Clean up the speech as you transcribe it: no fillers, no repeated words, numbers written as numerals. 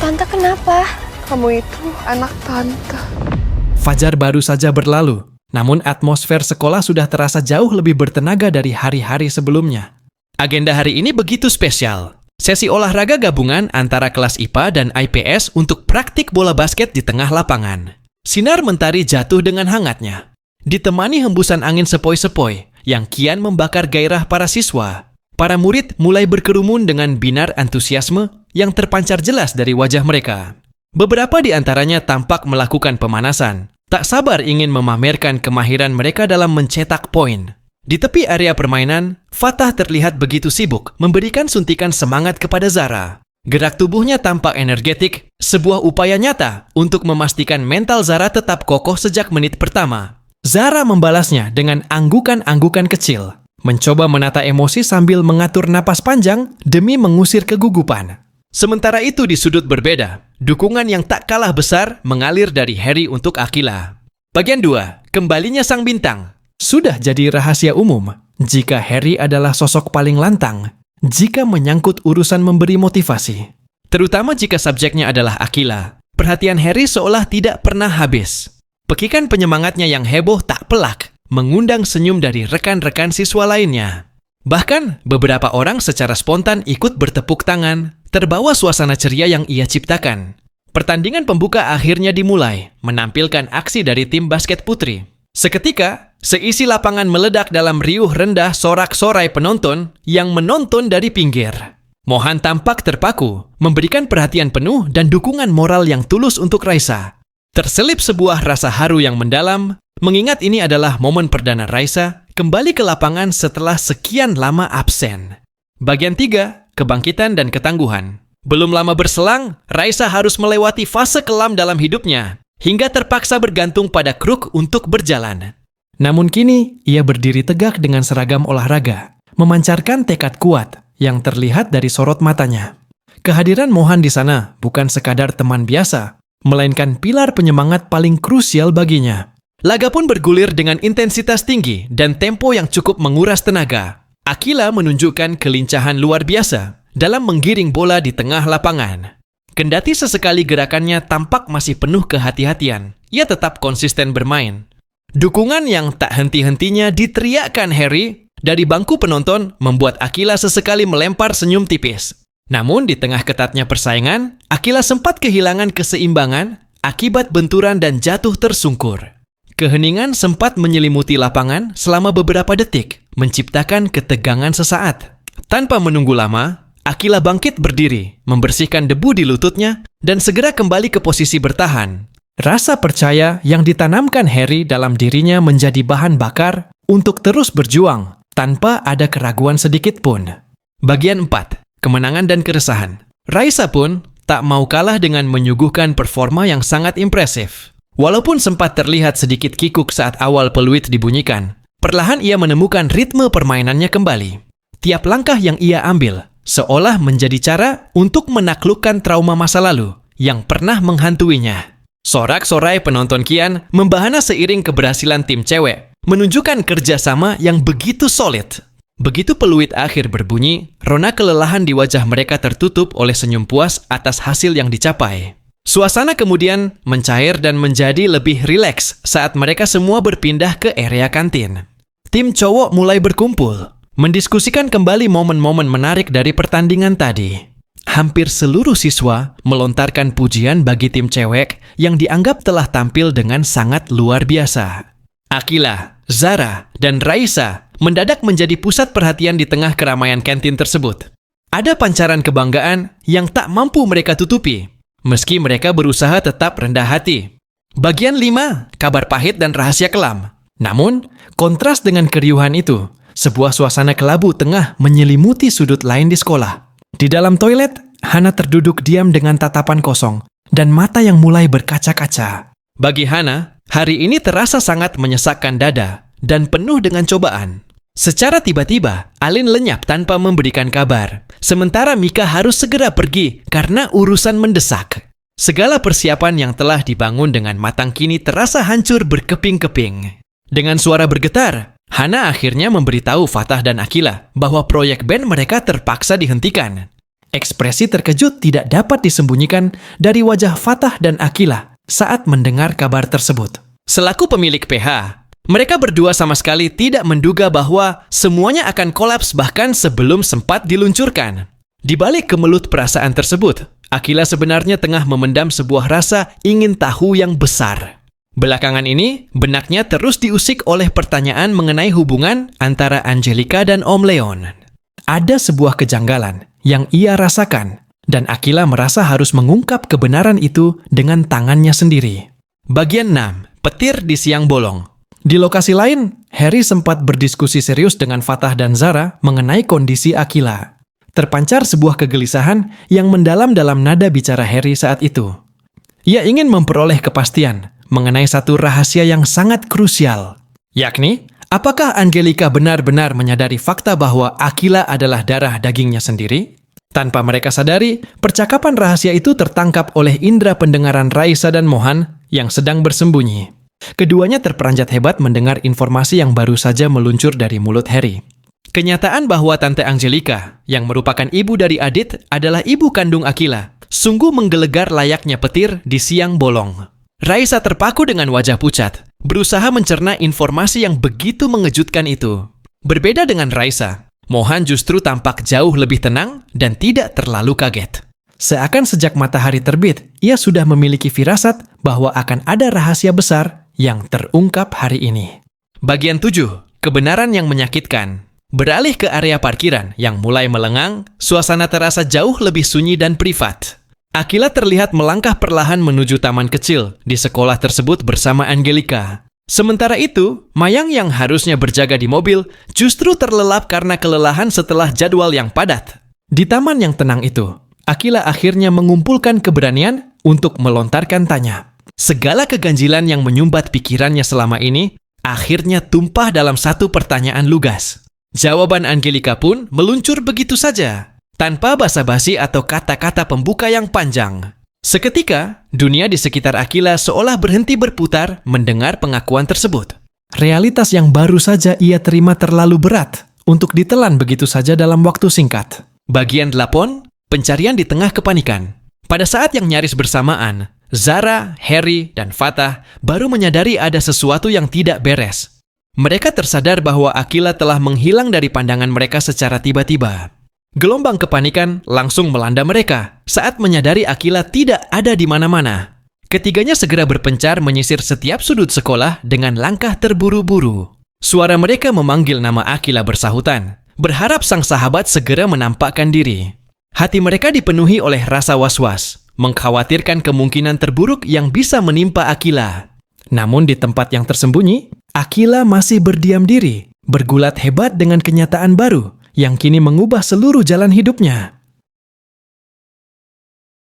Tante kenapa? Kamu itu anak tante. Fajar baru saja berlalu, namun atmosfer sekolah sudah terasa jauh lebih bertenaga dari hari-hari sebelumnya. Agenda hari ini begitu spesial. Sesi olahraga gabungan antara kelas IPA dan IPS untuk praktik bola basket di tengah lapangan. Sinar mentari jatuh dengan hangatnya, ditemani hembusan angin sepoi-sepoi yang kian membakar gairah para siswa. Para murid mulai berkerumun dengan binar antusiasme yang terpancar jelas dari wajah mereka. Beberapa di antaranya tampak melakukan pemanasan, tak sabar ingin memamerkan kemahiran mereka dalam mencetak poin. Di tepi area permainan, Fatah terlihat begitu sibuk memberikan suntikan semangat kepada Zara. Gerak tubuhnya tampak energetik, sebuah upaya nyata untuk memastikan mental Zara tetap kokoh sejak menit pertama. Zara membalasnya dengan anggukan-anggukan kecil, mencoba menata emosi sambil mengatur napas panjang demi mengusir kegugupan. Sementara itu di sudut berbeda, dukungan yang tak kalah besar mengalir dari Harry untuk Akila. Bagian 2, kembalinya sang bintang. Sudah jadi rahasia umum jika Harry adalah sosok paling lantang jika menyangkut urusan memberi motivasi. Terutama jika subjeknya adalah Akila. Perhatian Harry seolah tidak pernah habis. Pekikan penyemangatnya yang heboh tak pelak mengundang senyum dari rekan-rekan siswa lainnya. Bahkan, beberapa orang secara spontan ikut bertepuk tangan, terbawa suasana ceria yang ia ciptakan. Pertandingan pembuka akhirnya dimulai, menampilkan aksi dari tim basket putri. Seketika, seisi lapangan meledak dalam riuh rendah sorak-sorai penonton yang menonton dari pinggir. Mohan tampak terpaku, memberikan perhatian penuh dan dukungan moral yang tulus untuk Raisa. Terselip sebuah rasa haru yang mendalam, mengingat ini adalah momen perdana Raisa kembali ke lapangan setelah sekian lama absen. Bagian 3, kebangkitan dan ketangguhan. Belum lama berselang, Raisa harus melewati fase kelam dalam hidupnya, hingga terpaksa bergantung pada kruk untuk berjalan. Namun kini, ia berdiri tegak dengan seragam olahraga, memancarkan tekad kuat yang terlihat dari sorot matanya. Kehadiran Mohan di sana bukan sekadar teman biasa, melainkan pilar penyemangat paling krusial baginya. Laga pun bergulir dengan intensitas tinggi dan tempo yang cukup menguras tenaga. Akila menunjukkan kelincahan luar biasa dalam menggiring bola di tengah lapangan. Kendati sesekali gerakannya tampak masih penuh kehati-hatian, ia tetap konsisten bermain. Dukungan yang tak henti-hentinya diteriakkan Harry dari bangku penonton membuat Akila sesekali melempar senyum tipis. Namun di tengah ketatnya persaingan, Akila sempat kehilangan keseimbangan akibat benturan dan jatuh tersungkur. Keheningan sempat menyelimuti lapangan selama beberapa detik, menciptakan ketegangan sesaat. Tanpa menunggu lama, Akila bangkit berdiri, membersihkan debu di lututnya, dan segera kembali ke posisi bertahan. Rasa percaya yang ditanamkan Harry dalam dirinya menjadi bahan bakar untuk terus berjuang, tanpa ada keraguan sedikit pun. Bagian 4. Kemenangan dan keresahan. Raisa pun tak mau kalah dengan menyuguhkan performa yang sangat impresif. Walaupun sempat terlihat sedikit kikuk saat awal peluit dibunyikan, perlahan ia menemukan ritme permainannya kembali. Tiap langkah yang ia ambil seolah menjadi cara untuk menaklukkan trauma masa lalu yang pernah menghantuinya. Sorak-sorai penonton kian membahana seiring keberhasilan tim cewek, menunjukkan kerjasama yang begitu solid. Begitu peluit akhir berbunyi, rona kelelahan di wajah mereka tertutup oleh senyum puas atas hasil yang dicapai. Suasana kemudian mencair dan menjadi lebih rileks saat mereka semua berpindah ke area kantin. Tim cowok mulai berkumpul, mendiskusikan kembali momen-momen menarik dari pertandingan tadi. Hampir seluruh siswa melontarkan pujian bagi tim cewek yang dianggap telah tampil dengan sangat luar biasa. Akila, Zara, dan Raisa mendadak menjadi pusat perhatian di tengah keramaian kantin tersebut. Ada pancaran kebanggaan yang tak mampu mereka tutupi, meski mereka berusaha tetap rendah hati. Bagian 5, kabar pahit dan rahasia kelam. Namun, kontras dengan keriuhan itu, sebuah suasana kelabu tengah menyelimuti sudut lain di sekolah. Di dalam toilet, Hana terduduk diam dengan tatapan kosong dan mata yang mulai berkaca-kaca. Bagi Hana, hari ini terasa sangat menyesakkan dada dan penuh dengan cobaan. Secara tiba-tiba, Alin lenyap tanpa memberikan kabar. Sementara Mika harus segera pergi karena urusan mendesak. Segala persiapan yang telah dibangun dengan matang kini terasa hancur berkeping-keping. Dengan suara bergetar, Hana akhirnya memberitahu Fatah dan Akila bahwa proyek band mereka terpaksa dihentikan. Ekspresi terkejut tidak dapat disembunyikan dari wajah Fatah dan Akila saat mendengar kabar tersebut. Selaku pemilik PH, mereka berdua sama sekali tidak menduga bahwa semuanya akan kolaps bahkan sebelum sempat diluncurkan. Di balik kemelut perasaan tersebut, Akila sebenarnya tengah memendam sebuah rasa ingin tahu yang besar. Belakangan ini, benaknya terus diusik oleh pertanyaan mengenai hubungan antara Angelica dan Om Leon. Ada sebuah kejanggalan yang ia rasakan, dan Akila merasa harus mengungkap kebenaran itu dengan tangannya sendiri. Bagian 6. Petir di siang bolong. Di lokasi lain, Harry sempat berdiskusi serius dengan Fatah dan Zara mengenai kondisi Akila. Terpancar sebuah kegelisahan yang mendalam dalam nada bicara Harry saat itu. Ia ingin memperoleh kepastian mengenai satu rahasia yang sangat krusial, yakni apakah Angelica benar-benar menyadari fakta bahwa Akila adalah darah dagingnya sendiri? Tanpa mereka sadari, percakapan rahasia itu tertangkap oleh indera pendengaran Raisa dan Mohan yang sedang bersembunyi. Keduanya terperanjat hebat mendengar informasi yang baru saja meluncur dari mulut Harry. Kenyataan bahwa Tante Angelica, yang merupakan ibu dari Adit, adalah ibu kandung Akila, sungguh menggelegar layaknya petir di siang bolong. Raisa terpaku dengan wajah pucat, berusaha mencerna informasi yang begitu mengejutkan itu. Berbeda dengan Raisa, Mohan justru tampak jauh lebih tenang dan tidak terlalu kaget. Seakan sejak matahari terbit, ia sudah memiliki firasat bahwa akan ada rahasia besar yang terungkap hari ini. Bagian 7. Kebenaran yang menyakitkan. Beralih ke area parkiran yang mulai melengang, suasana terasa jauh lebih sunyi dan privat. Akila terlihat melangkah perlahan menuju taman kecil di sekolah tersebut bersama Angelica. Sementara itu, Mayang yang harusnya berjaga di mobil justru terlelap karena kelelahan setelah jadwal yang padat. Di taman yang tenang itu, Akila akhirnya mengumpulkan keberanian untuk melontarkan tanya. Segala keganjilan yang menyumbat pikirannya selama ini akhirnya tumpah dalam satu pertanyaan lugas. Jawaban Angelica pun meluncur begitu saja, tanpa basa-basi atau kata-kata pembuka yang panjang. Seketika, dunia di sekitar Akila seolah berhenti berputar mendengar pengakuan tersebut. Realitas yang baru saja ia terima terlalu berat untuk ditelan begitu saja dalam waktu singkat. Bagian 8, pencarian di tengah kepanikan. Pada saat yang nyaris bersamaan, Zara, Harry, dan Fatah baru menyadari ada sesuatu yang tidak beres. Mereka tersadar bahwa Akila telah menghilang dari pandangan mereka secara tiba-tiba. Gelombang kepanikan langsung melanda mereka saat menyadari Akila tidak ada di mana-mana. Ketiganya segera berpencar menyisir setiap sudut sekolah dengan langkah terburu-buru. Suara mereka memanggil nama Akila bersahutan, berharap sang sahabat segera menampakkan diri. Hati mereka dipenuhi oleh rasa was-was, mengkhawatirkan kemungkinan terburuk yang bisa menimpa Akila. Namun di tempat yang tersembunyi, Akila masih berdiam diri, bergulat hebat dengan kenyataan baru yang kini mengubah seluruh jalan hidupnya.